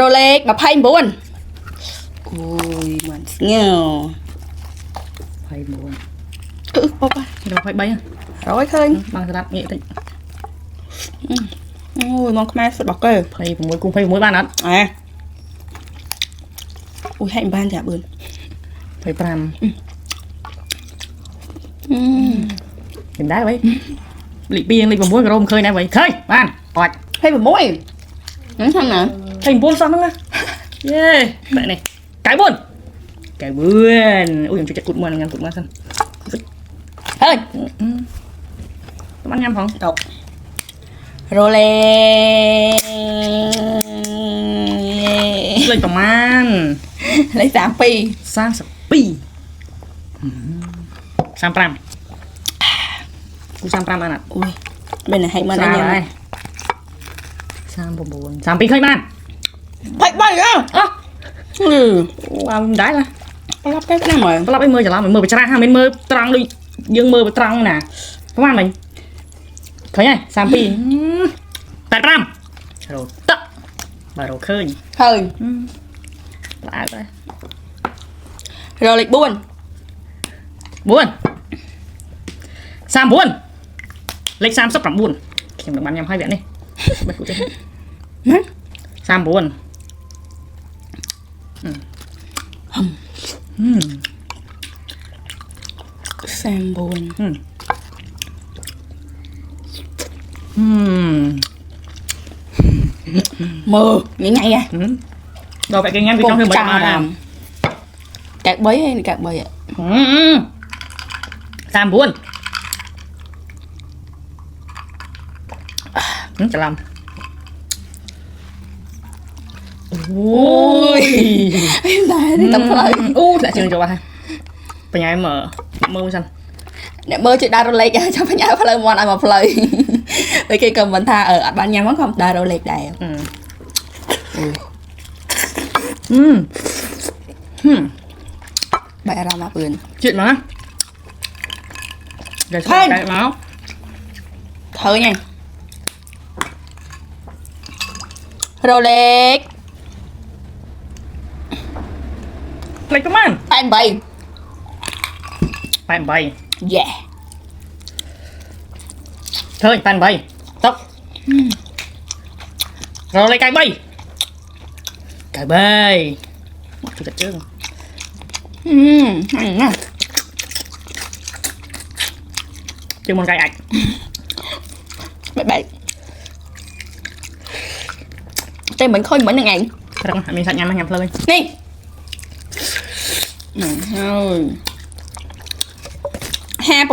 Rolex mà phay buồn. Ôi mà nghèo. Phay buồn. Bốc à. Đâu phay bay à? Rồi khơi. Bằng cái đạp nhẹ tịnh. Ôi mong mai sụt bọc cơ. Phay muối cùng phay muối ban ăn. À. Ui hạnh ban chả bươn. Phay pram. Tìm đá vậy. Lịch biên lịch bằng muối gồm khơi này vậy. Khơi, ban. Oạch. Phay bằng muối. Nói thằng nào? Thành buôn xong đó. Yeah. Vậy này. Cái buôn. Cái buôn. Ui, chú chạy cụt mưa ngăn cụt mưa xong. Ơi. Tụi ăn nhầm không? Đâu. Rolex. Lấy tầm ăn. Lấy 3 pi. Sang sập pi. Sang pram. Cú sang pram ăn ạ. Ui. Bên này hạnh ban Sao anh đây? em. Sang bồn bồn. Sang pi khơi ban. Hạnh ban á. Wow, đáy là. Lắp cái nào mà. Lắp em mơ chả làm mình mơ bị tra ha, mình mơ trăng đi. Dương mơ bị trăng nè. Các bạn mình. Khơi này, sang pi. 8 pram. Rồi tắt. Và rồi khơi. Khơi. Lại vậy. Rolex buồn. Buồn. Sam buồn. Lịch Sam sắp làm buồn. Xem được bạn nhầm hai vẹn đi. Bật cụ trên. Sam buồn. Sam buồn. Mơ những ngày à. Rồi vậy cái ngăn trong thêm mấy làm. Cạc bấy hay cạc bấy ạ? Sam buồn. Chả làm. Ôi. Em tài đi tập lại. Lại trường cho bà. Bây giờ em mở mơ xanh. Nè mơ chị đa Rolex cho phải nhớ phải món ăn mà play. Vì khi cầm mình tha ở ban nhà món không đa Rolex đẹp. Bài ra mà bươn. Chuyện mà. Để Thôi. cái máu. Thử nha. Rolex. Lấy tấm ăn. Bạn bày. Bạn bay. Yeah. Thôi, bạn bay. Tóc. Rồi lấy cái bay. Cái bay. Mất chút trước. Chưa muốn cái ảnh. Bye bye. Tên mình khôi mình là ngày. Thật không? Mình sẵn nhằm nhằm lên. Nè. Thôi. 5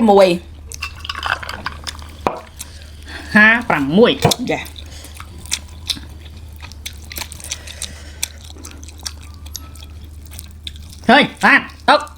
Ha, bằng muối. Dạ. Thôi, bạn. Tóc.